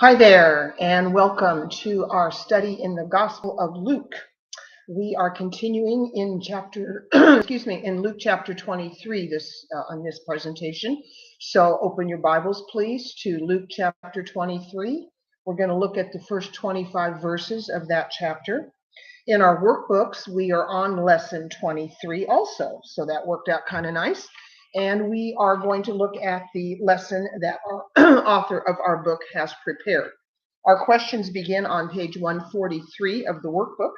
Hi there, and welcome to our study in the Gospel of Luke. We are continuing in in Luke chapter 23 on this presentation. So open your Bibles, please, to Luke chapter 23. We're going to look at the first 25 verses of that chapter. In our workbooks, we are on lesson 23 also, so that worked out kind of nice. And we are going to look at the lesson that our author of our book has prepared. Our questions begin on page 143 of the workbook.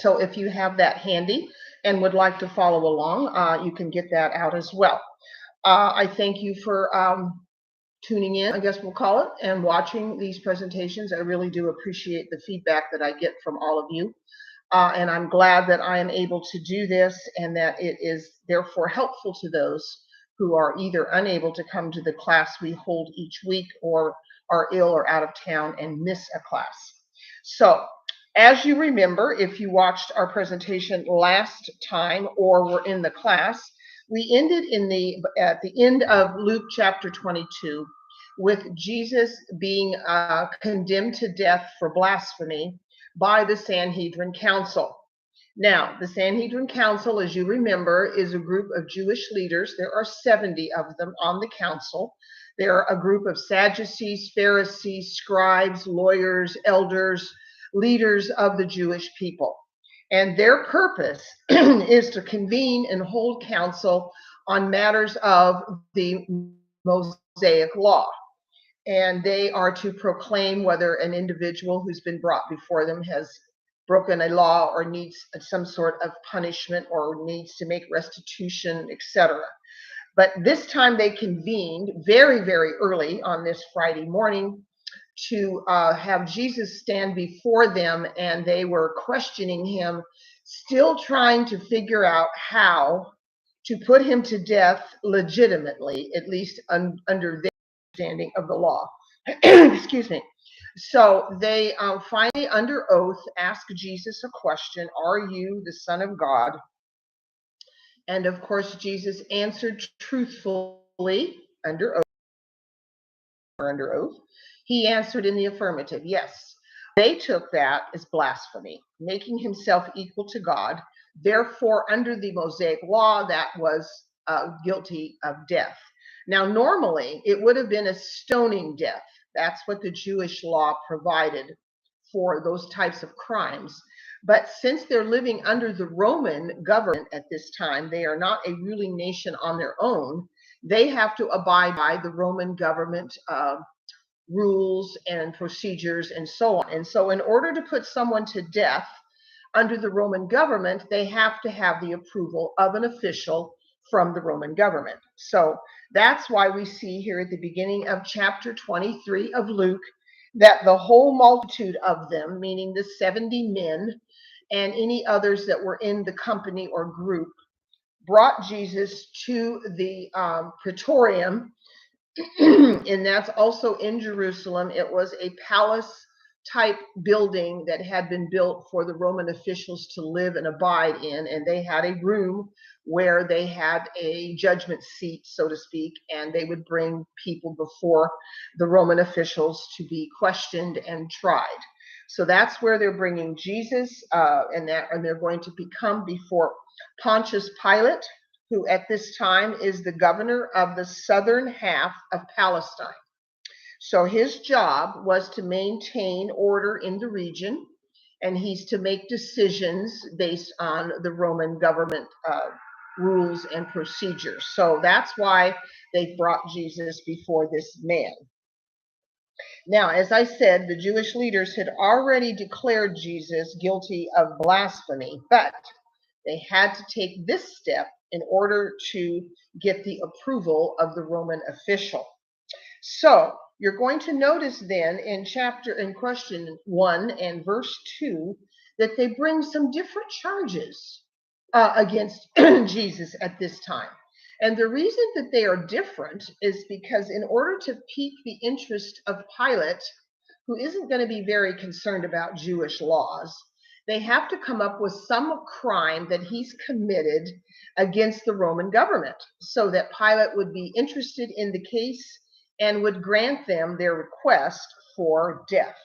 So if you have that handy and would like to follow along, you can get that out as well. I thank you for tuning in, I guess we'll call it, and watching these presentations. I really do appreciate the feedback that I get from all of you. And I'm glad that I am able to do this and that it is therefore helpful to those who are either unable to come to the class we hold each week or are ill or out of town and miss a class. So, as you remember, if you watched our presentation last time or were in the class, we ended at the end of Luke chapter 22 with Jesus being condemned to death for blasphemy by the Sanhedrin Council. Now, the Sanhedrin Council, as you remember, is a group of Jewish leaders. There are 70 of them on the council. They're a group of Sadducees, Pharisees, scribes, lawyers, elders, leaders of the Jewish people. And their purpose is to convene and hold council on matters of the Mosaic law. And they are to proclaim whether an individual who's been brought before them has broken a law or needs some sort of punishment or needs to make restitution, etc. But this time they convened very, very early on this Friday morning to have Jesus stand before them, and they were questioning him, still trying to figure out how to put him to death legitimately, at least under their understanding of the law. Excuse me. So they finally, under oath, asked Jesus a question: "Are you the Son of God?" And of course, Jesus answered truthfully under oath. He answered in the affirmative, yes. They took that as blasphemy, making himself equal to God. Therefore, under the Mosaic law, that was guilty of death. Now, normally, it would have been a stoning death. That's what the Jewish law provided for those types of crimes. But since they're living under the Roman government at this time, they are not a ruling nation on their own. They have to abide by the Roman government rules and procedures and so on. And so, in order to put someone to death under the Roman government, they have to have the approval of an official from the Roman government. So that's why we see here at the beginning of chapter 23 of Luke that the whole multitude of them, meaning the 70 men and any others that were in the company or group, brought Jesus to the praetorium, and that's also in Jerusalem. It was a palace type building that had been built for the Roman officials to live and abide in, and they had a room where they had a judgment seat, so to speak, and they would bring people before the Roman officials to be questioned and tried. So that's where they're bringing Jesus, and they're going to come before Pontius Pilate, who at this time is the governor of the southern half of Palestine. So his job was to maintain order in the region, and he's to make decisions based on the Roman government rules and procedures. So that's why they brought Jesus before this man. Now, as I said, the Jewish leaders had already declared Jesus guilty of blasphemy, but they had to take this step in order to get the approval of the Roman official. So you're going to notice then in question 1 and verse 2 that they bring some different charges against Jesus at this time. And the reason that they are different is because in order to pique the interest of Pilate, who isn't going to be very concerned about Jewish laws, they have to come up with some crime that he's committed against the Roman government so that Pilate would be interested in the case and would grant them their request for death.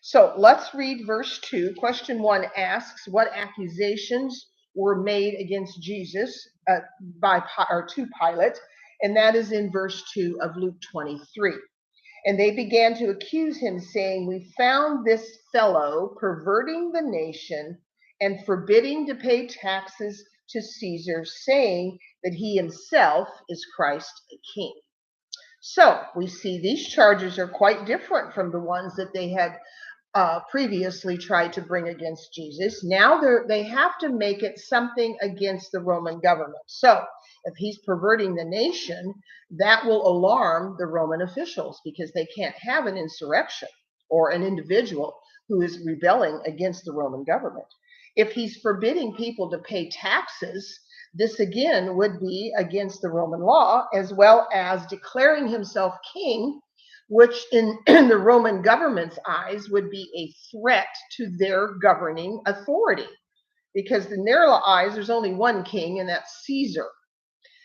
So let's read verse 2. Question 1 asks, what accusations were made against Jesus to Pilate? And that is in verse 2 of Luke 23. And they began to accuse him, saying, we found this fellow perverting the nation and forbidding to pay taxes to Caesar, saying that he himself is Christ the King. So we see these charges are quite different from the ones that they had previously tried to bring against Jesus. Now they have to make it something against the Roman government. So if he's perverting the nation, that will alarm the Roman officials because they can't have an insurrection or an individual who is rebelling against the Roman government. If he's forbidding people to pay taxes, this again would be against the Roman law, as well as declaring himself king, which in the Roman government's eyes would be a threat to their governing authority. Because in their eyes, there's only one king, and that's Caesar.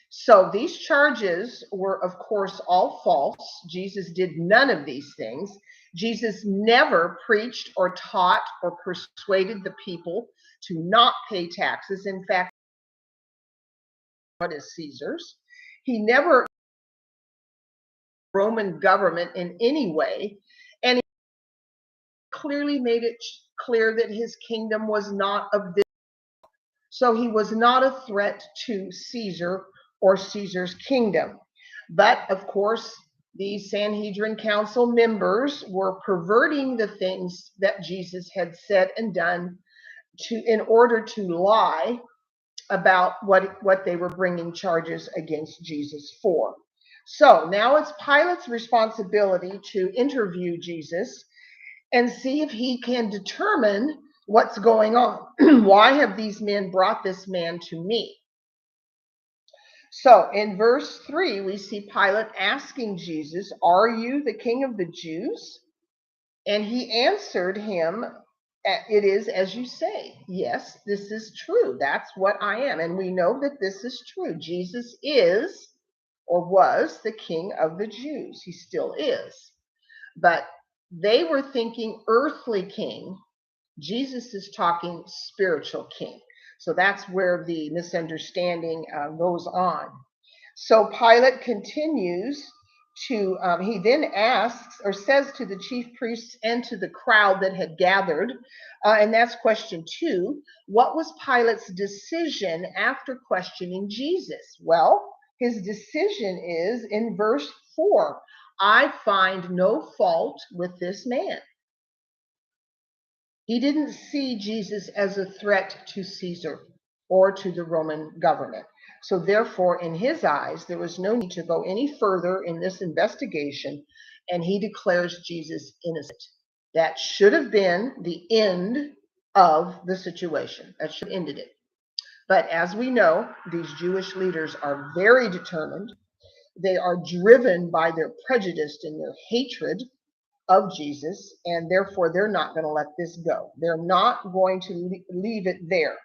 So these charges were, of course, all false. Jesus did none of these things. Jesus never preached or taught or persuaded the people to not pay taxes. In fact, what is Caesar's? He never Roman government in any way, and he clearly made it clear that his kingdom was not of this. So he was not a threat to Caesar or Caesar's kingdom. But of course, these Sanhedrin council members were perverting the things that Jesus had said and done in order to lie about what they were bringing charges against Jesus for. So now it's Pilate's responsibility to interview Jesus and see if he can determine what's going on. Why have these men brought this man to me? So in verse 3, we see Pilate asking Jesus, are you the king of the Jews? And he answered him, it is as you say. Yes, this is true. That's what I am. And we know that this is true. Jesus is or was the king of the Jews. He still is. But they were thinking earthly king. Jesus is talking spiritual king. So that's where the misunderstanding goes on. So Pilate continues to, he then asks or says to the chief priests and to the crowd that had gathered, and that's question 2, what was Pilate's decision after questioning Jesus? Well, his decision is in verse 4, I find no fault with this man. He didn't see Jesus as a threat to Caesar or to the Roman government. So therefore, in his eyes, there was no need to go any further in this investigation, and he declares Jesus innocent. That should have been the end of the situation. That should have ended it. But as we know, these Jewish leaders are very determined. They are driven by their prejudice and their hatred of Jesus, and therefore they're not going to let this go. They're not going to leave it there.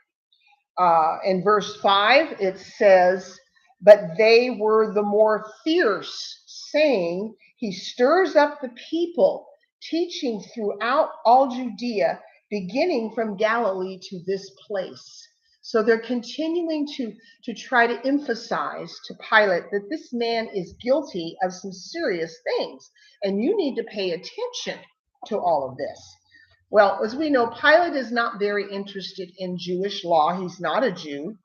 In verse 5, it says, but they were the more fierce, saying, he stirs up the people, teaching throughout all Judea, beginning from Galilee to this place. So they're continuing to try to emphasize to Pilate that this man is guilty of some serious things, and you need to pay attention to all of this. Well, as we know, Pilate is not very interested in Jewish law. He's not a Jew.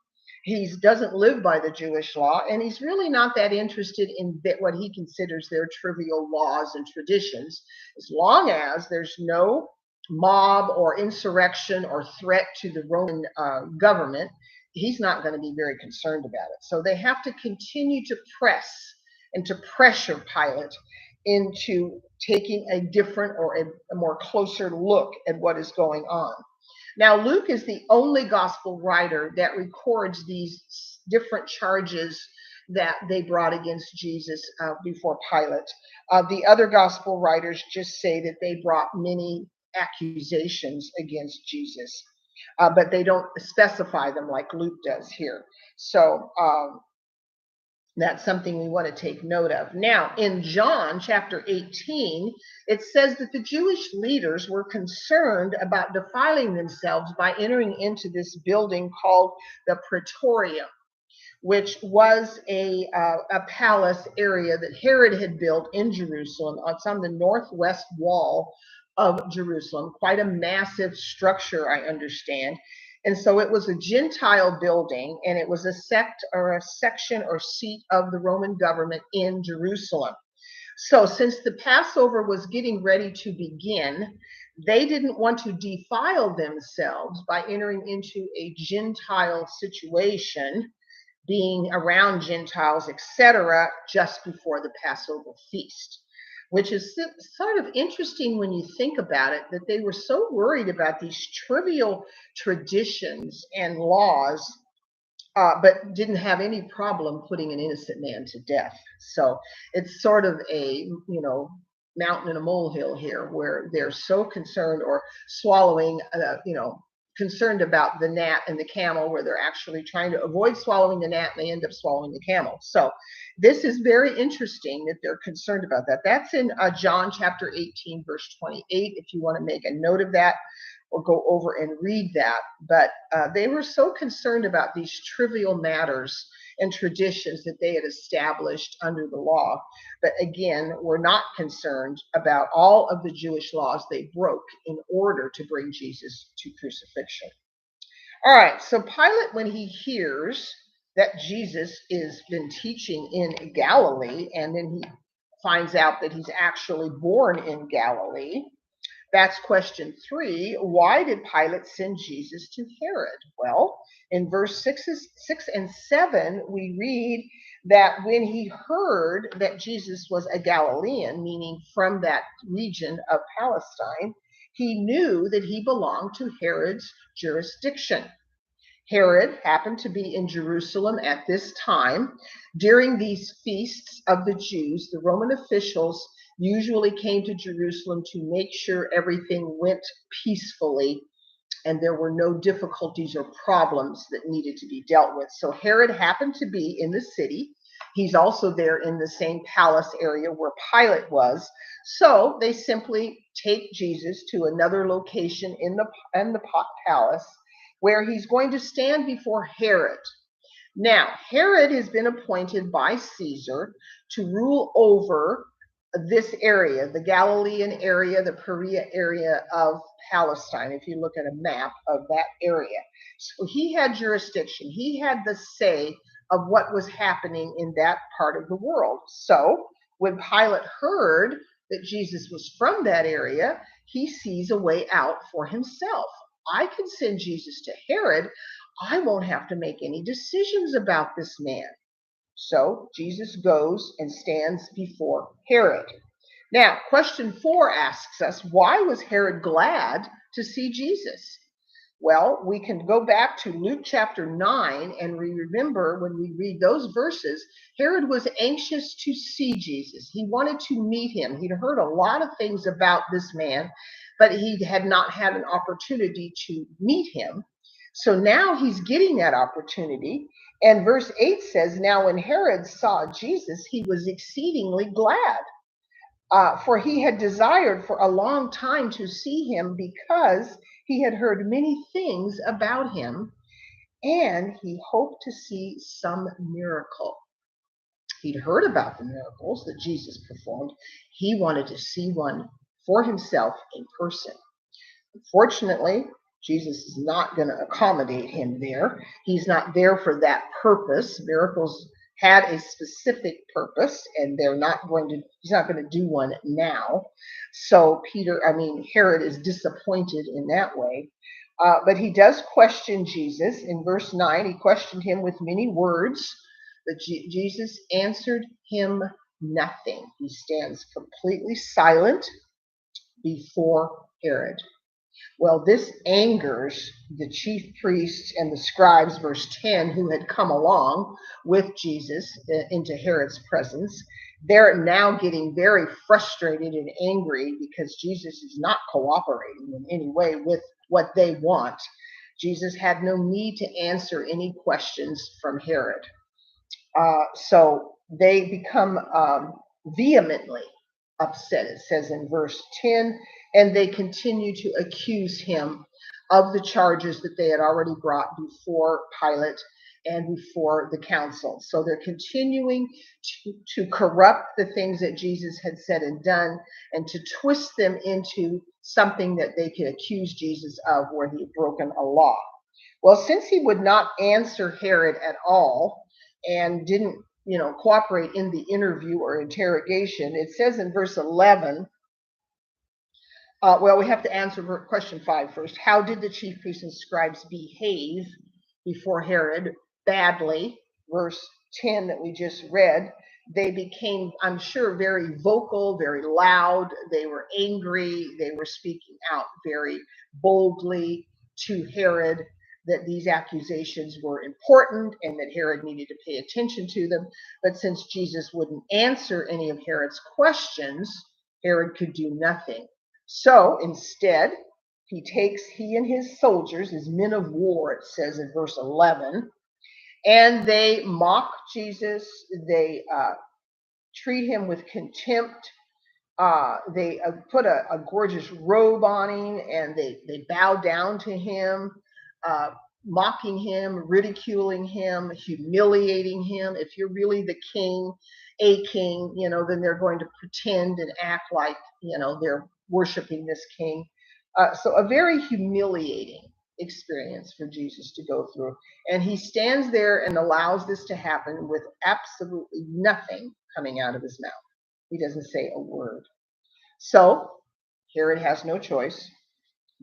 He doesn't live by the Jewish law, and he's really not that interested in what he considers their trivial laws and traditions, as long as there's no mob or insurrection or threat to the Roman government. He's not going to be very concerned about it. So they have to continue to press and to pressure Pilate into taking a different or a more closer look at what is going on. Now, Luke is the only gospel writer that records these different charges that they brought against Jesus before Pilate. The other gospel writers just say that they brought many accusations against Jesus, but they don't specify them like Luke does here. So That's something we want to take note of. Now, in John chapter 18, it says that the Jewish leaders were concerned about defiling themselves by entering into this building called the Praetorium, which was a palace area that Herod had built in Jerusalem. It's on the northwest wall of Jerusalem, quite a massive structure, I understand. And so it was a Gentile building, and it was a sect or a section or seat of the Roman government in Jerusalem. So since the Passover was getting ready to begin, they didn't want to defile themselves by entering into a Gentile situation, being around Gentiles, etc., just before the Passover feast, which is sort of interesting when you think about it, that they were so worried about these trivial traditions and laws, but didn't have any problem putting an innocent man to death. So it's sort of a, mountain and a molehill here, where they're so concerned or swallowing, concerned about the gnat and the camel, where they're actually trying to avoid swallowing the gnat and they end up swallowing the camel. So this is very interesting that they're concerned about that. That's in John chapter 18, verse 28, if you want to make a note of that or go over and read that. But they were so concerned about these trivial matters and traditions that they had established under the law, but again, were not concerned about all of the Jewish laws they broke in order to bring Jesus to crucifixion. All right, so Pilate, when he hears that Jesus has been teaching in Galilee, and then he finds out that he's actually born in Galilee, that's question 3. Why did Pilate send Jesus to Herod? Well, in verse 6 and 7, we read that when he heard that Jesus was a Galilean, meaning from that region of Palestine, he knew that he belonged to Herod's jurisdiction. Herod happened to be in Jerusalem at this time. During these feasts of the Jews, the Roman officials usually came to Jerusalem to make sure everything went peacefully and there were no difficulties or problems that needed to be dealt with. So Herod happened to be in the city. He's also there in the same palace area where Pilate was. So they simply take Jesus to another location in the palace, where he's going to stand before Herod. Now, Herod has been appointed by Caesar to rule over this area, the Galilean area, the Perea area of Palestine, if you look at a map of that area. So he had jurisdiction. He had the say of what was happening in that part of the world. So when Pilate heard that Jesus was from that area, he sees a way out for himself. I can send Jesus to Herod. I won't have to make any decisions about this man. So Jesus goes and stands before Herod. Now, question 4 asks us, why was Herod glad to see Jesus? Well, we can go back to Luke chapter 9, and we remember when we read those verses, Herod was anxious to see Jesus. He wanted to meet him. He'd heard a lot of things about this man, but he had not had an opportunity to meet him. So now he's getting that opportunity. And verse 8 says, now when Herod saw Jesus, he was exceedingly glad. For he had desired for a long time to see him, because he had heard many things about him, and he hoped to see some miracle. He'd heard about the miracles that Jesus performed. He wanted to see one for himself in person. Unfortunately, Jesus is not going to accommodate him there. He's not there for that purpose. Miracles had a specific purpose, and he's not going to do one now. So Herod is disappointed in that way. But he does question Jesus. In verse 9, he questioned him with many words, but Jesus answered him nothing. He stands completely silent before Herod. Well, this angers the chief priests and the scribes, verse 10, who had come along with Jesus into Herod's presence. They're now getting very frustrated and angry because Jesus is not cooperating in any way with what they want. Jesus had no need to answer any questions from Herod. So they become vehemently upset, it says in verse 10, and they continue to accuse him of the charges that they had already brought before Pilate and before the council. So they're continuing to corrupt the things that Jesus had said and done and to twist them into something that they could accuse Jesus of where he had broken a law. Well, since he would not answer Herod at all and didn't, cooperate in the interview or interrogation, it says in verse 11, well, we have to answer question 5 first. How did the chief priests and scribes behave before Herod? Badly. Verse 10 that we just read. They became, I'm sure, very vocal, very loud. They were angry. They were speaking out very boldly to Herod that these accusations were important and that Herod needed to pay attention to them. But since Jesus wouldn't answer any of Herod's questions, Herod could do nothing. So instead, he and his soldiers, his men of war, it says in verse 11, and they mock Jesus. They treat him with contempt. They put a gorgeous robe on him, and they bow down to him, mocking him, ridiculing him, humiliating him. If you're really the king, a king, then they're going to pretend and act like, they're worshiping this king. So a very humiliating experience for Jesus to go through. And he stands there and allows this to happen with absolutely nothing coming out of his mouth. He doesn't say a word. So Herod has no choice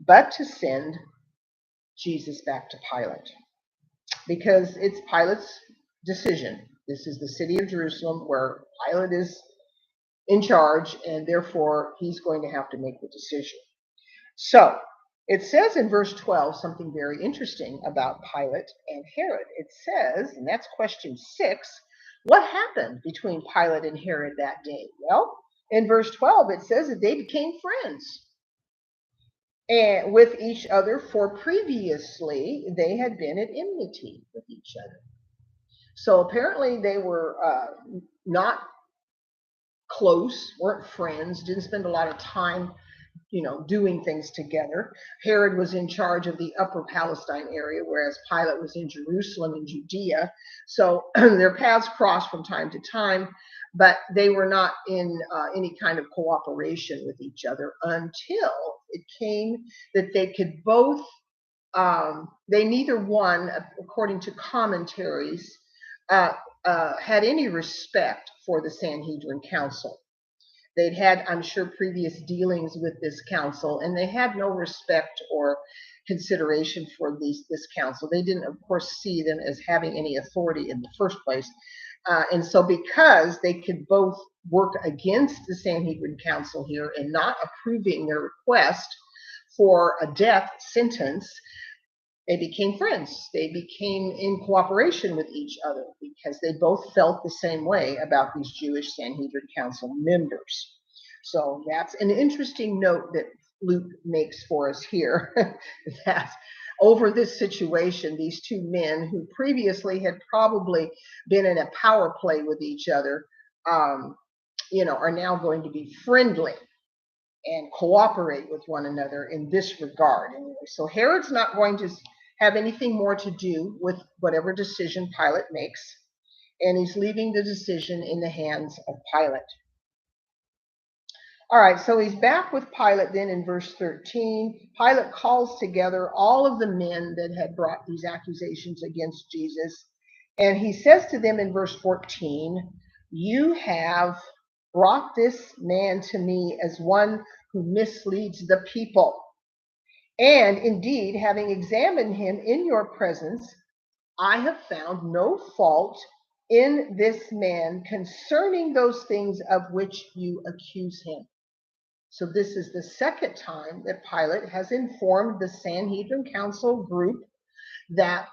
but to send Jesus back to Pilate, because it's Pilate's decision. This is the city of Jerusalem where Pilate is in charge, and therefore he's going to have to make the decision. So it says in verse 12 something very interesting about Pilate and Herod. It says, and that's question 6, what happened between Pilate and Herod that day? Well, in verse 12 it says that they became friends and with each other, for previously they had been at enmity with each other. So apparently they were not close, weren't friends, didn't spend a lot of time doing things together. Herod was in charge of the upper Palestine area, whereas Pilate was in Jerusalem and Judea. So their paths crossed from time to time, but they were not in any kind of cooperation with each other until it came that they could both, they neither one, according to commentaries, had any respect for the Sanhedrin Council. They'd had, I'm sure, previous dealings with this council, and they had no respect or consideration for this council. They didn't, of course, see them as having any authority in the first place. And so because they could both work against the Sanhedrin Council here and not approving their request for a death sentence, they became friends. They became in cooperation with each other because they both felt the same way about these Jewish Sanhedrin Council members. So that's an interesting note that Luke makes for us here, that over this situation, these two men who previously had probably been in a power play with each other, are now going to be friendly and cooperate with one another in this regard. Anyway, so Herod's not going to have anything more to do with whatever decision Pilate makes, and he's leaving the decision in the hands of Pilate. All right, so he's back with Pilate then in verse 13. Pilate calls together all of the men that had brought these accusations against Jesus, and he says to them in verse 14, "You have brought this man to me as one who misleads the people. And indeed, having examined him in your presence, I have found no fault in this man concerning those things of which you accuse him." So this is the second time that Pilate has informed the Sanhedrin Council group that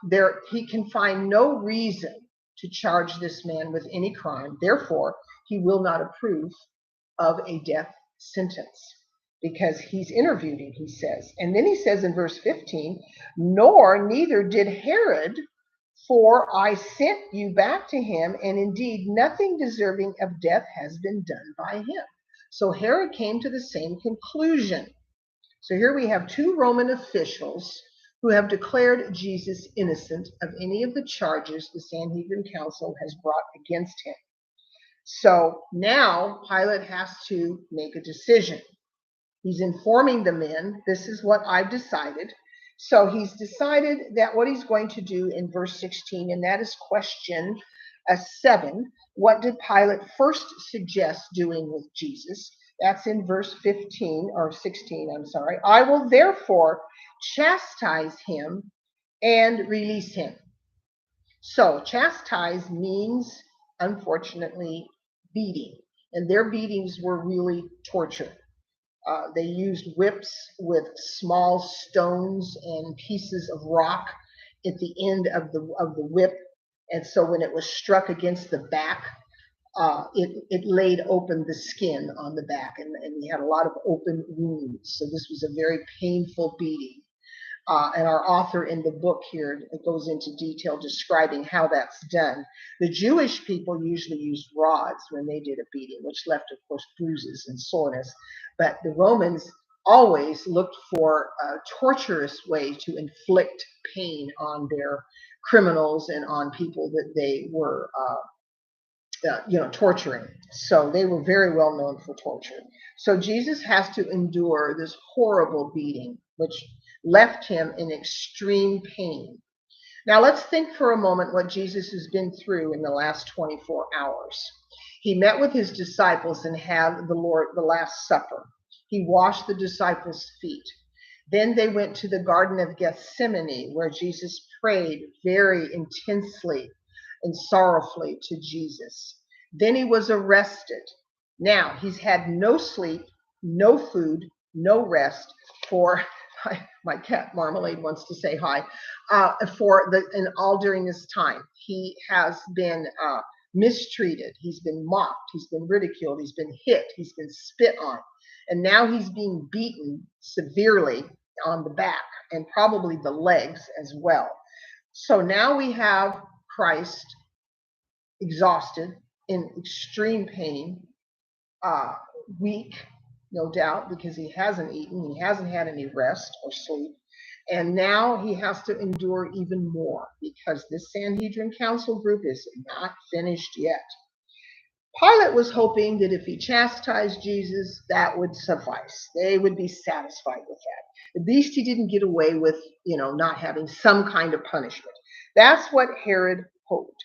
he can find no reason to charge this man with any crime. Therefore, he will not approve of a death sentence, because he's interviewed him, he says. And then he says in verse 15, neither did Herod For I sent you back to him, and indeed nothing deserving of death has been done by him. So Herod came to the same conclusion. So here we have two Roman officials who have declared Jesus innocent of any of the charges the Sanhedrin Council has brought against him. So now Pilate has to make a decision. He's informing the men, this is what I've decided. So he's decided that what he's going to do in verse 16, and that is question 7. What did Pilate first suggest doing with Jesus? That's in verse 15 or 16, I'm sorry. I will therefore chastise him and release him. So chastise means, unfortunately, beating. And their beatings were really torture. They used whips with small stones and pieces of rock at the end of the whip, and so when it was struck against the back, it laid open the skin on the back, and we had a lot of open wounds. So this was a very painful beating. And our author in the book here goes into detail describing how that's done. The Jewish people usually used rods when they did a beating, which left, of course, bruises and soreness. But the Romans always looked for a torturous way to inflict pain on their criminals and on people that they were torturing. So they were very well known for torture. So Jesus has to endure this horrible beating, which left him in extreme pain. Now let's think for a moment what Jesus has been through in the last 24 hours. He met with his disciples and had the Last Supper. He washed the disciples' feet. Then they went to the Garden of Gethsemane, where Jesus prayed very intensely and sorrowfully to Jesus. Then he was arrested. Now he's had no sleep, no food, no rest for my cat Marmalade wants to say hi. And all during this time, he has been mistreated. He's been mocked. He's been ridiculed. He's been hit. He's been spit on, and now he's being beaten severely on the back and probably the legs as well. So now we have Christ exhausted, in extreme pain, weak, no doubt, because he hasn't eaten, he hasn't had any rest or sleep, and now he has to endure even more because this Sanhedrin Council group is not finished yet. Pilate was hoping that if he chastised Jesus, that would suffice. They would be satisfied with that. At least he didn't get away with, not having some kind of punishment. That's what Herod hoped.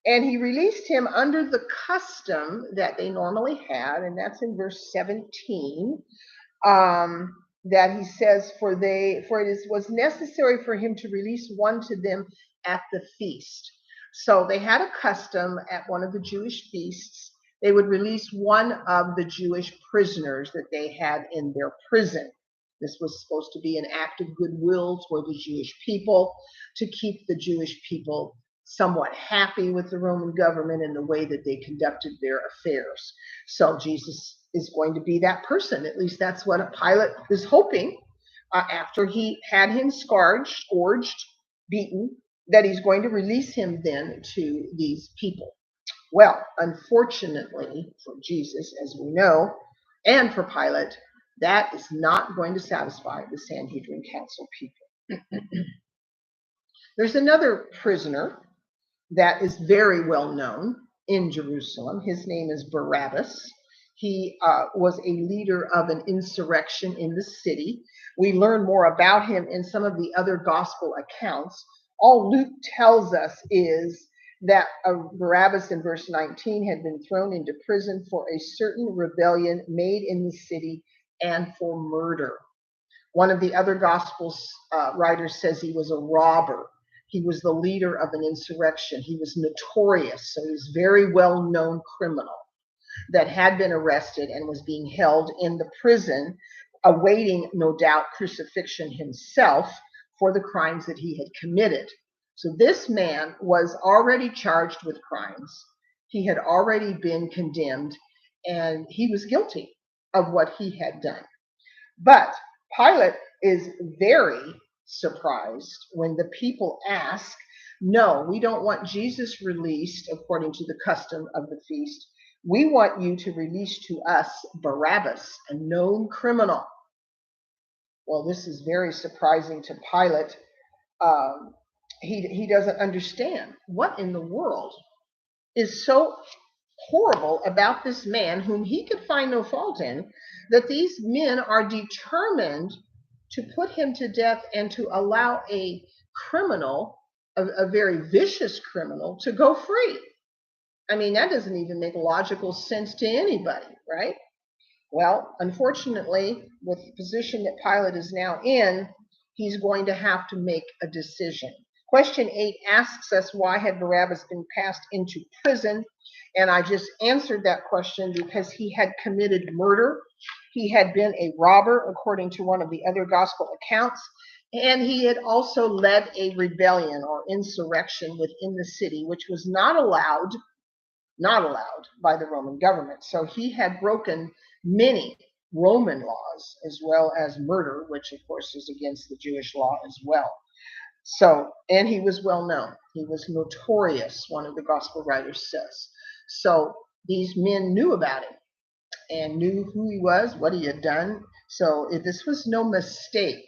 And he released him under the custom that they normally had, and that's in verse 17, that he says, for it was necessary for him to release one to them at the feast. So they had a custom at one of the Jewish feasts. They would release one of the Jewish prisoners that they had in their prison. This was supposed to be an act of goodwill toward the Jewish people, to keep the Jewish people somewhat happy with the Roman government and the way that they conducted their affairs. So Jesus is going to be that person. At least that's what Pilate is hoping, after he had him scourged, beaten, that he's going to release him then to these people. Well, unfortunately for Jesus, as we know, and for Pilate, that is not going to satisfy the Sanhedrin Council people. There's another prisoner that is very well known in Jerusalem. His name is Barabbas. He was a leader of an insurrection in the city. We learn more about him in some of the other gospel accounts. All Luke tells us is that Barabbas in verse 19 had been thrown into prison for a certain rebellion made in the city and for murder. One of the other gospel writers says he was a robber. He was the leader of an insurrection. He was notorious, so he was a very well-known criminal that had been arrested and was being held in the prison, awaiting, no doubt, crucifixion himself for the crimes that he had committed. So this man was already charged with crimes. He had already been condemned, and he was guilty of what he had done. But Pilate is very surprised when the people ask, No, we don't want Jesus released according to the custom of the feast. We want you to release to us Barabbas, a known criminal. Well, this is very surprising to Pilate. Um, he doesn't understand what in the world is so horrible about this man whom he could find no fault in, that these men are determined to put him to death and to allow a criminal, a very vicious criminal, to go free. I mean, that doesn't even make logical sense to anybody, right? Well, unfortunately, with the position that Pilate is now in, he's going to have to make a decision. Question 8 asks us, why had Barabbas been cast into prison? And I just answered that question because he had committed murder. He had been a robber, according to one of the other gospel accounts. And he had also led a rebellion or insurrection within the city, which was not allowed by the Roman government. So he had broken many Roman laws, as well as murder, which of course is against the Jewish law as well. So, and he was well known. He was notorious, one of the gospel writers says. So these men knew about him and knew who he was, what he had done. So if this was no mistake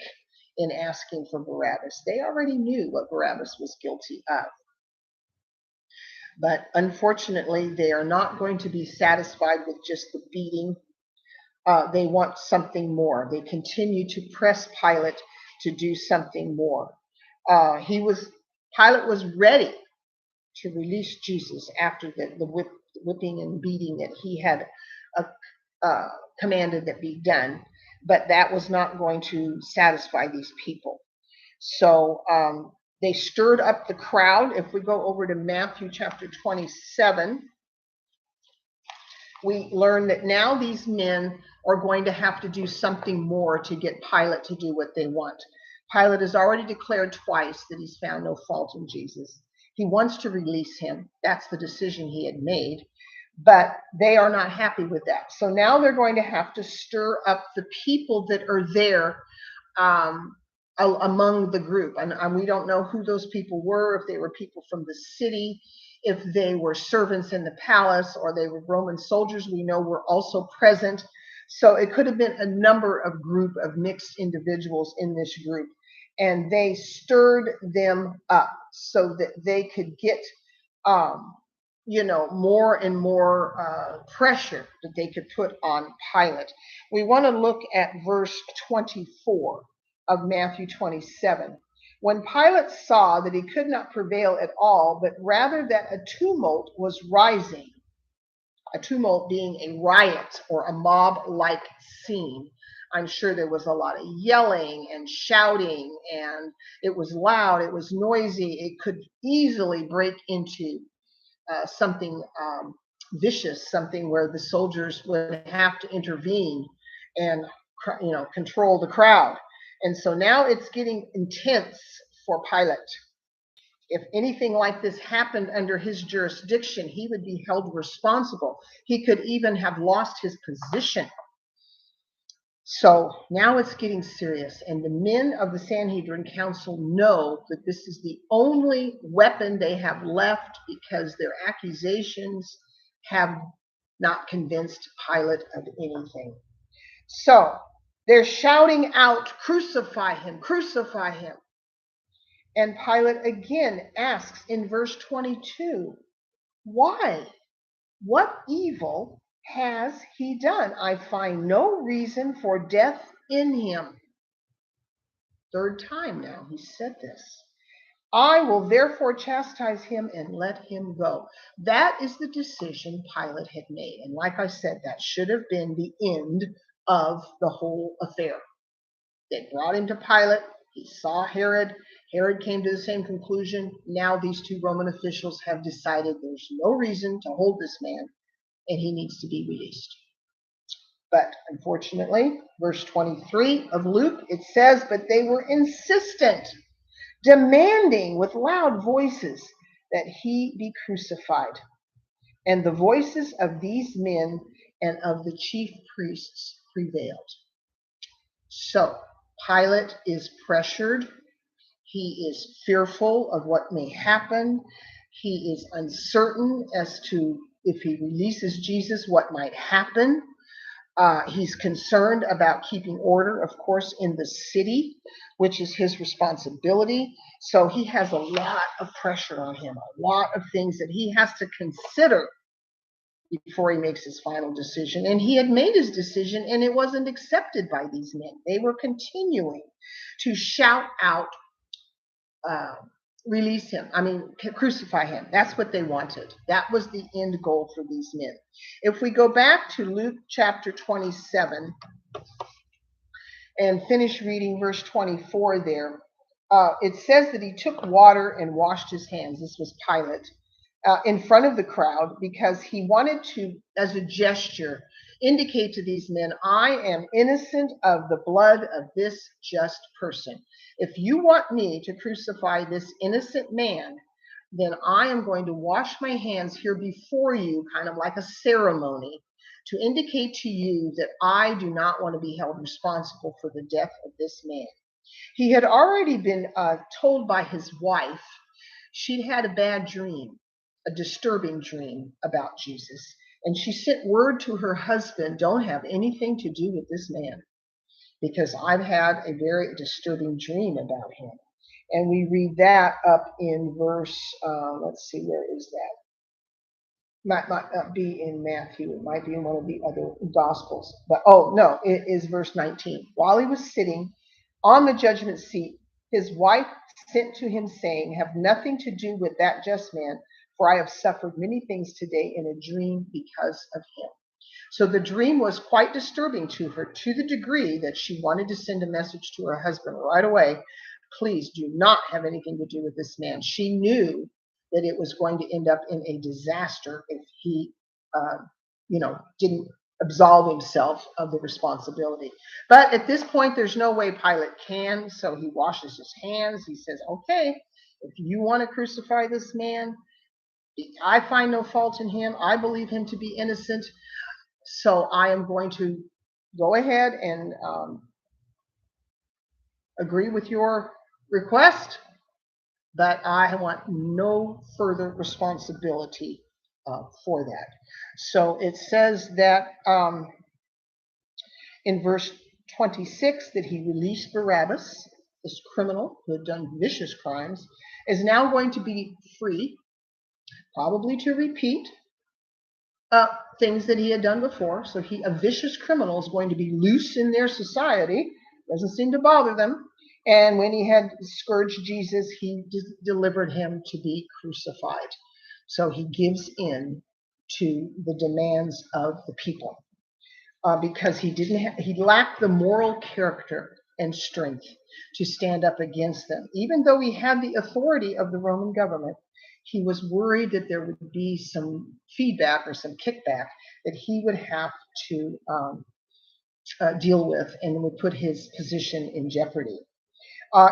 in asking for Barabbas. They already knew what Barabbas was guilty of. But unfortunately, they are not going to be satisfied with just the beating. They want something more. They continue to press Pilate to do something more. Pilate was ready to release Jesus after the whipping and beating that he had commanded that be done, but that was not going to satisfy these people. So they stirred up the crowd. If we go over to Matthew chapter 27, we learn that now these men are going to have to do something more to get Pilate to do what they want. Pilate has already declared twice that he's found no fault in Jesus. He wants to release him. That's the decision he had made. But they are not happy with that. So now they're going to have to stir up the people that are there among the group. And we don't know who those people were, if they were people from the city, if they were servants in the palace, or they were Roman soldiers we know were also present. So it could have been a number of group of mixed individuals in this group. And they stirred them up so that they could get more and more pressure that they could put on Pilate. We want to look at verse 24 of Matthew 27. When Pilate saw that he could not prevail at all, but rather that a tumult was rising, a tumult being a riot or a mob-like scene. I'm sure there was a lot of yelling and shouting, and it was loud, it was noisy. It could easily break into something vicious, something where the soldiers would have to intervene and control the crowd. And so now it's getting intense for Pilate. If anything like this happened under his jurisdiction, he would be held responsible. He could even have lost his position. So now it's getting serious, and the men of the Sanhedrin Council know that this is the only weapon they have left, because their accusations have not convinced Pilate of anything. So they're shouting out, "Crucify him, crucify him." And Pilate again asks in verse 22, why? What evil has he done? I find no reason for death in him. Third time now he said this. I will therefore chastise him and let him go. That is the decision Pilate had made. And like I said, that should have been the end of the whole affair. They brought him to Pilate. He saw Herod. Herod came to the same conclusion. Now these two Roman officials have decided there's no reason to hold this man, and he needs to be released. But unfortunately, verse 23 of Luke, it says, but they were insistent, demanding with loud voices that he be crucified. And the voices of these men and of the chief priests prevailed. So Pilate is pressured. He is fearful of what may happen. He is uncertain as to if he releases Jesus, what might happen. He's concerned about keeping order, of course, in the city, which is his responsibility. So he has a lot of pressure on him, a lot of things that he has to consider before he makes his final decision. And he had made his decision, and it wasn't accepted by these men. They were continuing to shout out, uh, release him. I mean, crucify him. That's what they wanted. That was the end goal for these men. If we go back to Luke chapter 27 and finish reading verse 24 there, it says that he took water and washed his hands. This was Pilate. In front of the crowd, because he wanted to, as a gesture, indicate to these men, I am innocent of the blood of this just person. If you want me to crucify this innocent man, then I am going to wash my hands here before you, kind of like a ceremony, to indicate to you that I do not want to be held responsible for the death of this man. He had already been told by his wife she'd had a bad dream, a disturbing dream about Jesus. And she sent word to her husband, don't have anything to do with this man, because I've had a very disturbing dream about him. And we read that up in verse, let's see, where is that? Might not be in Matthew. It might be in one of the other Gospels. But, oh, no, it is verse 19. While he was sitting on the judgment seat, his wife sent to him, saying, have nothing to do with that just man, for I have suffered many things today in a dream because of him. So the dream was quite disturbing to her, to the degree that she wanted to send a message to her husband right away. Please do not have anything to do with this man. She knew that it was going to end up in a disaster if he, didn't absolve himself of the responsibility. But at this point, there's no way Pilate can, so he washes his hands. He says, okay, if you want to crucify this man, I find no fault in him. I believe him to be innocent. So I am going to go ahead and agree with your request, but I want no further responsibility for that. So it says that in verse 26 that he released Barabbas, this criminal who had done vicious crimes, is now going to be free, probably to repeat things that he had done before. So a vicious criminal is going to be loose in their society, doesn't seem to bother them. And when he had scourged Jesus, he delivered him to be crucified. So he gives in to the demands of the people because he lacked the moral character and strength to stand up against them. Even though he had the authority of the Roman government, he was worried that there would be some feedback or some kickback that he would have to deal with and would put his position in jeopardy.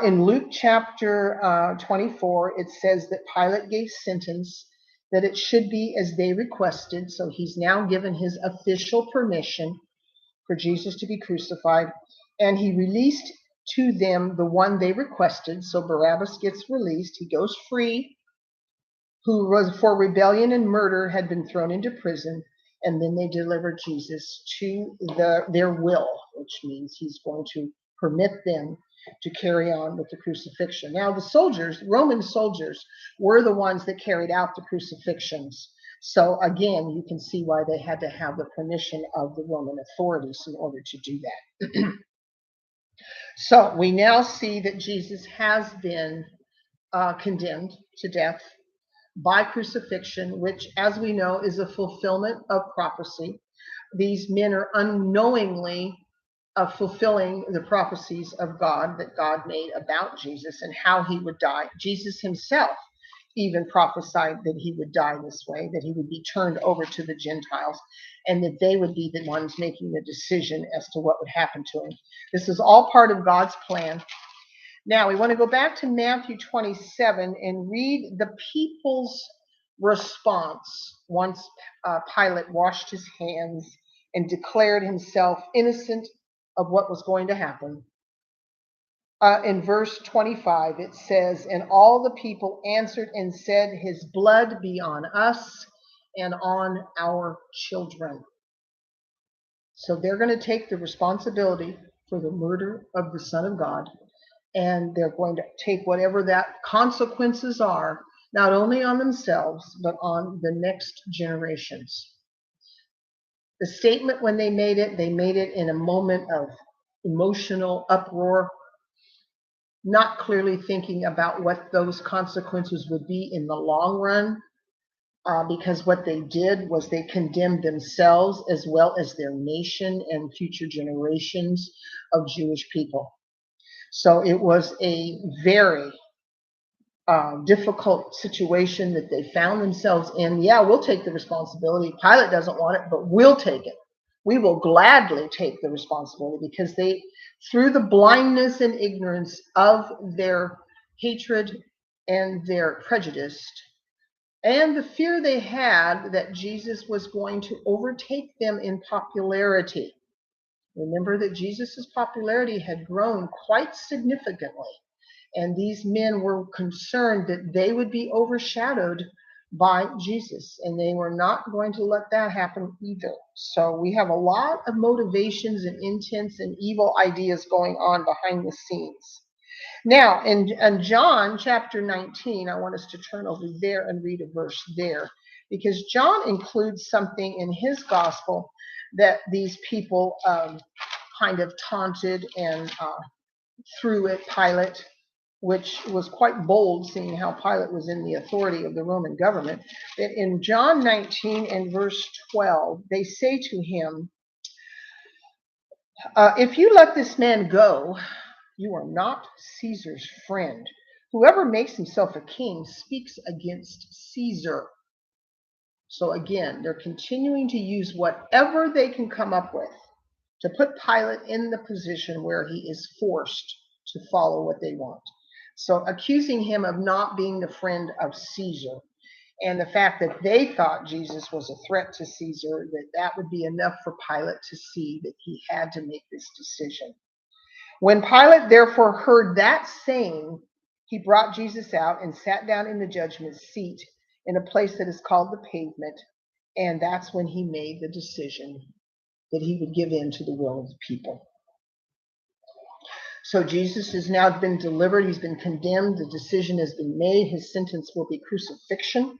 In Luke chapter 24, it says that Pilate gave sentence that it should be as they requested. So he's now given his official permission for Jesus to be crucified. And he released to them the one they requested. So Barabbas gets released. He goes free, who was for rebellion and murder had been thrown into prison. And then they delivered Jesus to their will, which means he's going to permit them to carry on with the crucifixion. Now, the soldiers, Roman soldiers, were the ones that carried out the crucifixions. So again, you can see why they had to have the permission of the Roman authorities in order to do that. So we now see that Jesus has been condemned to death by crucifixion, which, as we know, is a fulfillment of prophecy. These men are unknowingly fulfilling the prophecies of God that God made about Jesus and how he would die. Jesus himself even prophesied that he would die this way, that he would be turned over to the Gentiles, and that they would be the ones making the decision as to what would happen to him. This is all part of God's plan. Now, we want to go back to Matthew 27 and read the people's response once Pilate washed his hands and declared himself innocent of what was going to happen. In verse 25, it says, "And all the people answered and said, His blood be on us and on our children." So they're going to take the responsibility for the murder of the Son of God, and they're going to take whatever that consequences are, not only on themselves, but on the next generations. The statement, when they made it in a moment of emotional uproar, not clearly thinking about what those consequences would be in the long run, because what they did was they condemned themselves as well as their nation and future generations of Jewish people. So it was a very difficult situation that they found themselves in. Yeah, we'll take the responsibility. Pilate doesn't want it, but we'll take it. We will gladly take the responsibility, because they, through the blindness and ignorance of their hatred and their prejudice, and the fear they had that Jesus was going to overtake them in popularity. Remember that Jesus' popularity had grown quite significantly, and these men were concerned that they would be overshadowed by Jesus, and they were not going to let that happen either. So we have a lot of motivations and intents and evil ideas going on behind the scenes. Now, in John chapter 19, I want us to turn over there and read a verse there, because John includes something in his gospel that these people kind of taunted and threw at Pilate, which was quite bold, seeing how Pilate was in the authority of the Roman government. That in John 19 and verse 12, they say to him, "If you let this man go, you are not Caesar's friend. Whoever makes himself a king speaks against Caesar." So again, they're continuing to use whatever they can come up with to put Pilate in the position where he is forced to follow what they want. So accusing him of not being the friend of Caesar, and the fact that they thought Jesus was a threat to Caesar, that would be enough for Pilate to see that he had to make this decision. When Pilate therefore heard that saying, he brought Jesus out and sat down in the judgment seat in a place that is called the Pavement, and that's when he made the decision that he would give in to the will of the people. So Jesus has now been delivered. He's been condemned. The decision has been made. His sentence will be crucifixion.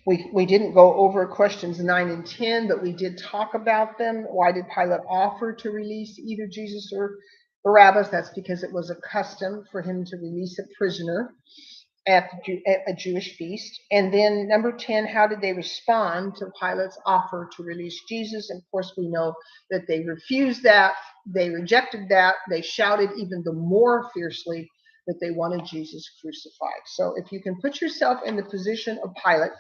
We didn't go over questions 9 and 10, but we did talk about them. Why did Pilate offer to release either Jesus or Barabbas? That's because it was a custom for him to release a prisoner at a Jewish feast. And then number 10, how did they respond to Pilate's offer to release Jesus? And of course, we know that they refused that. They rejected that. They shouted even the more fiercely that they wanted Jesus crucified. So if you can put yourself in the position of Pilate,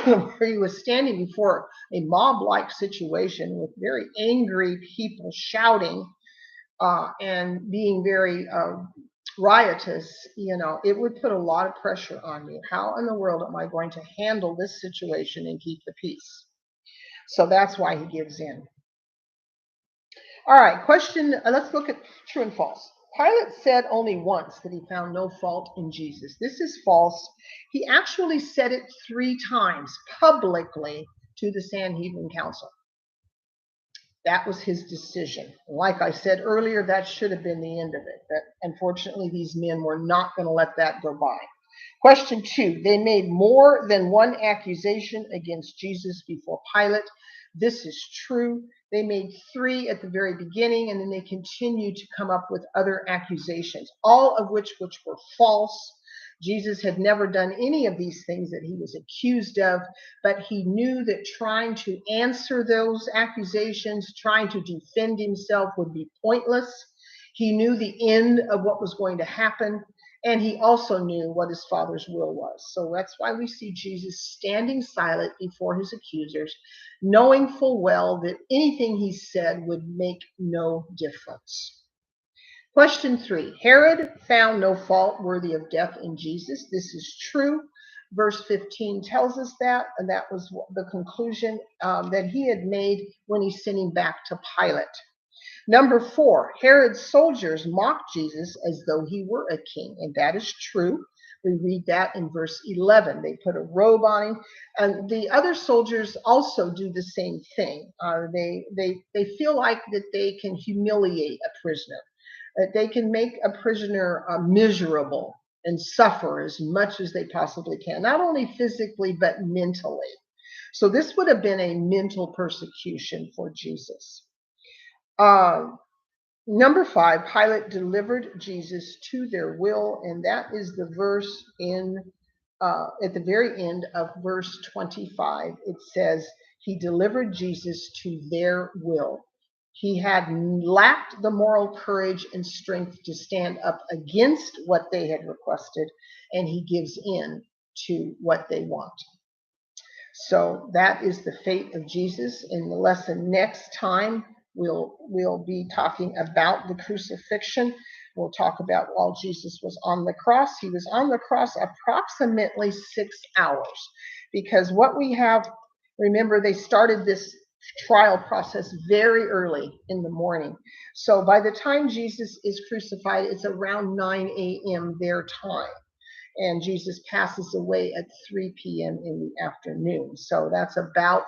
where he was standing before a mob-like situation with very angry people shouting and being very riotous, it would put a lot of pressure on you. How in the world am I going to handle this situation and keep the peace? So that's why he gives in. All right, question. Let's look at true and false. Pilate said only once that he found no fault in Jesus. This is false. He actually said it 3 times publicly to the Sanhedrin Council. That was his decision. Like I said earlier, that should have been the end of it. But unfortunately, these men were not going to let that go by. Question 2, they made more than one accusation against Jesus before Pilate. This is true. They made 3 at the very beginning, and then they continued to come up with other accusations, all of which were false. Jesus had never done any of these things that he was accused of, but he knew that trying to answer those accusations, trying to defend himself would be pointless. He knew the end of what was going to happen, and he also knew what his Father's will was. So that's why we see Jesus standing silent before his accusers, knowing full well that anything he said would make no difference. Question 3, Herod found no fault worthy of death in Jesus. This is true. Verse 15 tells us that, and that was the conclusion that he had made when he sent him back to Pilate. Number 4, Herod's soldiers mocked Jesus as though he were a king, and that is true. We read that in verse 11. They put a robe on him, and the other soldiers also do the same thing. They feel like that they can humiliate a prisoner, that they can make a prisoner miserable and suffer as much as they possibly can, not only physically but mentally. So this would have been a mental persecution for Jesus. Number 5, Pilate delivered Jesus to their will, and that is the verse in at the very end of verse 25. It says, he delivered Jesus to their will. He had lacked the moral courage and strength to stand up against what they had requested, and he gives in to what they want. So that is the fate of Jesus. In the lesson next time, we'll be talking about the crucifixion. We'll talk about while Jesus was on the cross. He was on the cross approximately 6 hours, because what we have, remember, they started this trial process very early in the morning. So by the time Jesus is crucified, it's around 9 a.m. their time. And Jesus passes away at 3 p.m. in the afternoon. So that's about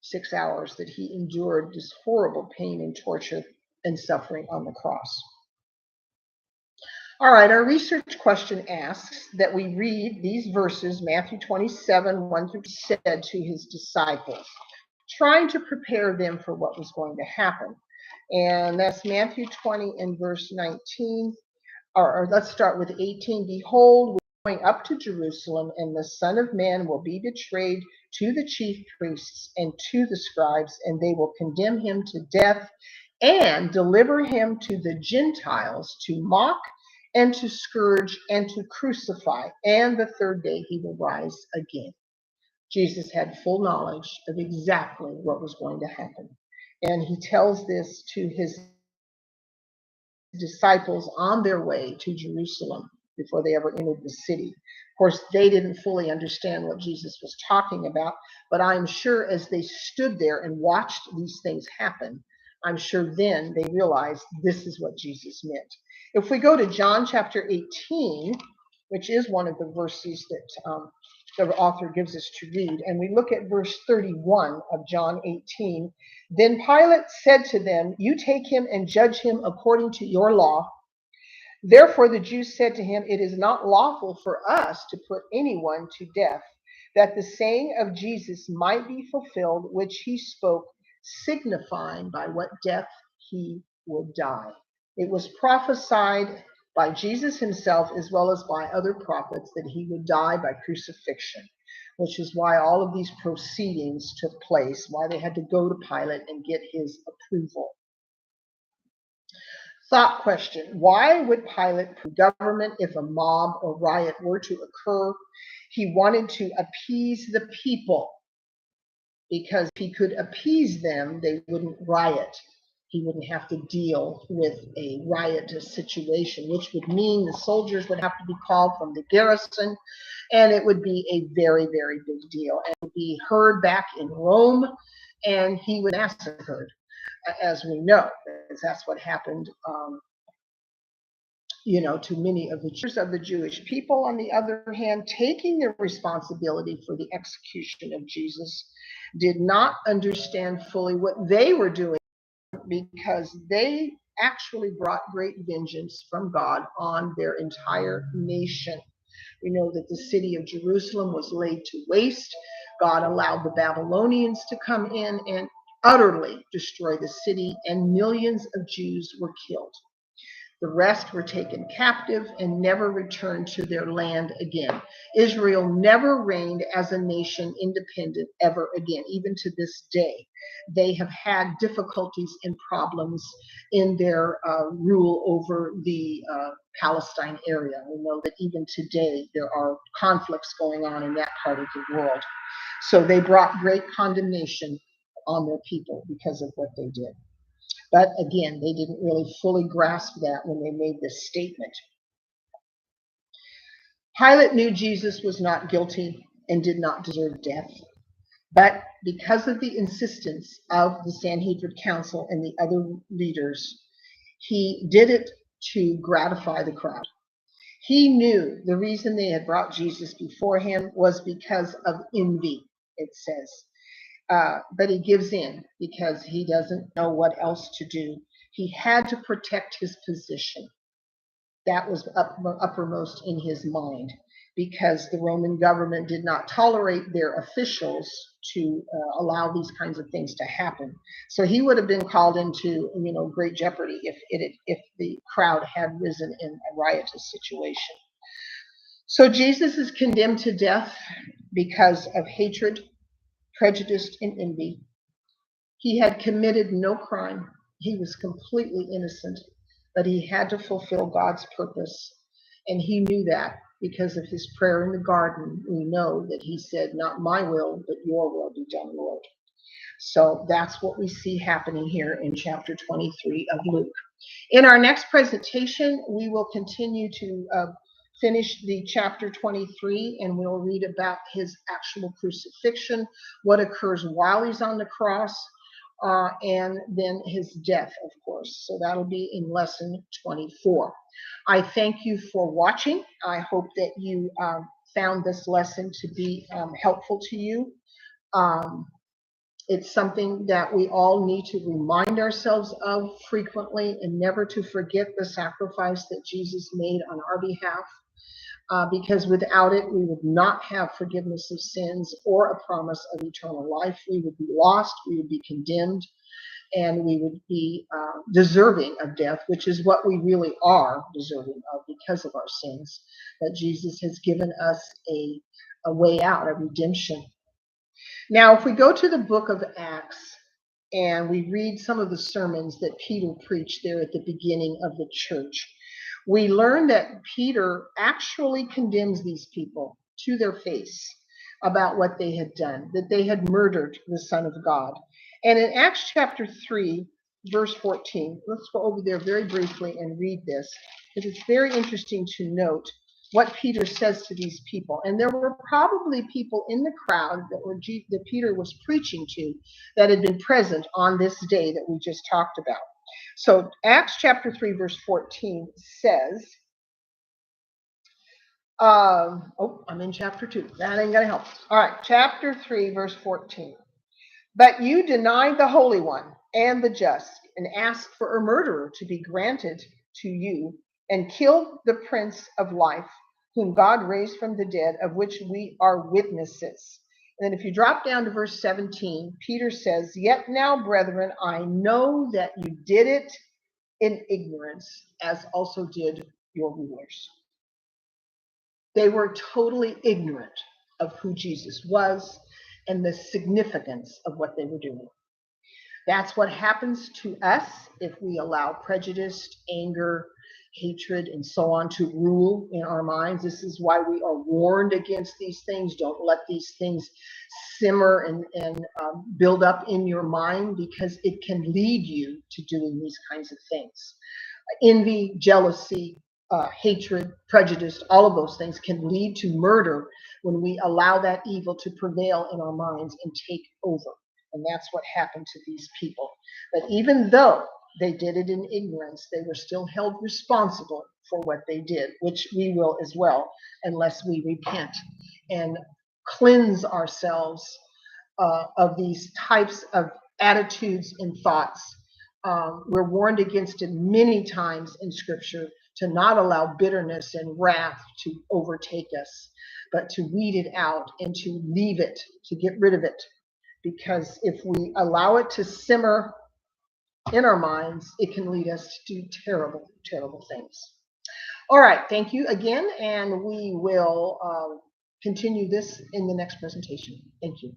6 hours that he endured this horrible pain and torture and suffering on the cross. All right, our research question asks that we read these verses, Matthew 27, 1 through 6, said to his disciples, trying to prepare them for what was going to happen. And that's Matthew 20 and verse 19. Or let's start with 18. Behold, we're going up to Jerusalem, and the Son of Man will be betrayed to the chief priests and to the scribes, and they will condemn him to death and deliver him to the Gentiles to mock and to scourge and to crucify. And the third day he will rise again. Jesus had full knowledge of exactly what was going to happen. And he tells this to his disciples on their way to Jerusalem before they ever entered the city. Of course, they didn't fully understand what Jesus was talking about, but I'm sure as they stood there and watched these things happen, I'm sure then they realized this is what Jesus meant. If we go to John chapter 18, which is one of the verses that the author gives us to read, and we look at verse 31 of John 18, then Pilate said to them, you take him and judge him according to your law. Therefore the Jews said to him, it is not lawful for us to put anyone to death, that the saying of Jesus might be fulfilled, which he spoke, signifying by what death he would die. It was prophesied by Jesus himself as well as by other prophets that he would die by crucifixion, which is why all of these proceedings took place, why they had to go to Pilate and get his approval. Thought question: why would Pilate put government if a mob or riot were to occur? He wanted to appease the people, because if he could appease them, they wouldn't riot. He wouldn't have to deal with a riotous situation, which would mean the soldiers would have to be called from the garrison, and it would be a very, very big deal, and would be heard back in Rome, and he was massacred, as we know, because that's what happened, to many of the Jewish people. On the other hand, taking the responsibility for the execution of Jesus, did not understand fully what they were doing, because they actually brought great vengeance from God on their entire nation. We know that the city of Jerusalem was laid to waste. God allowed the Babylonians to come in and utterly destroy the city, and millions of Jews were killed. The rest were taken captive and never returned to their land again. Israel never reigned as a nation independent ever again, even to this day. They have had difficulties and problems in their rule over the Palestine area. We know that even today there are conflicts going on in that part of the world. So they brought great condemnation on their people because of what they did. But again, they didn't really fully grasp that when they made this statement. Pilate knew Jesus was not guilty and did not deserve death. But because of the insistence of the Sanhedrin Council and the other leaders, he did it to gratify the crowd. He knew the reason they had brought Jesus before him was because of envy, it says. But he gives in because he doesn't know what else to do. He had to protect his position. That was uppermost in his mind, because the Roman government did not tolerate their officials to allow these kinds of things to happen. So he would have been called into, great jeopardy if the crowd had risen in a riotous situation. So Jesus is condemned to death because of hatred, prejudice, and envy. He had committed no crime. He was completely innocent, but he had to fulfill God's purpose. And he knew that because of his prayer in the garden. We know that he said, "Not my will, but your will be done, Lord." So that's what we see happening here in chapter 23 of Luke. In our next presentation, we will continue to finish the chapter 23, and we'll read about his actual crucifixion, what occurs while he's on the cross, and then his death, of course. So that'll be in lesson 24. I thank you for watching. I hope that you found this lesson to be helpful to you. It's something that we all need to remind ourselves of frequently, and never to forget the sacrifice that Jesus made on our behalf. Because without it, we would not have forgiveness of sins or a promise of eternal life. We would be lost, we would be condemned, and we would be deserving of death, which is what we really are deserving of because of our sins. But Jesus has given us a way out, a redemption. Now, if we go to the book of Acts and we read some of the sermons that Peter preached there at the beginning of the church, we learn that Peter actually condemns these people to their face about what they had done, that they had murdered the Son of God. And in Acts chapter 3, verse 14, let's go over there very briefly and read this, because it's very interesting to note what Peter says to these people. And there were probably people in the crowd that Peter was preaching to that had been present on this day that we just talked about. So Acts chapter 3, verse 14 says, I'm in chapter 2. That ain't going to help. All right, chapter 3, verse 14. But you denied the Holy One and the just, and asked for a murderer to be granted to you, and killed the Prince of Life, whom God raised from the dead, of which we are witnesses. And then if you drop down to verse 17, Peter says, Yet now, brethren, I know that you did it in ignorance, as also did your rulers. They were totally ignorant of who Jesus was and the significance of what they were doing. That's what happens to us if we allow prejudice, anger, hatred, and so on to rule in our minds. This is why we are warned against these things. Don't let these things simmer and build up in your mind, because it can lead you to doing these kinds of things. Envy, jealousy, hatred, prejudice, all of those things can lead to murder when we allow that evil to prevail in our minds and take over. And that's what happened to these people. But even though they did it in ignorance, they were still held responsible for what they did, which we will as well, unless we repent and cleanse ourselves of these types of attitudes and thoughts. We're warned against it many times in Scripture, to not allow bitterness and wrath to overtake us, but to weed it out and to leave it, to get rid of it. Because if we allow it to simmer in our minds, it can lead us to do terrible, terrible things. All right, thank you again, and we will continue this in the next presentation. Thank you.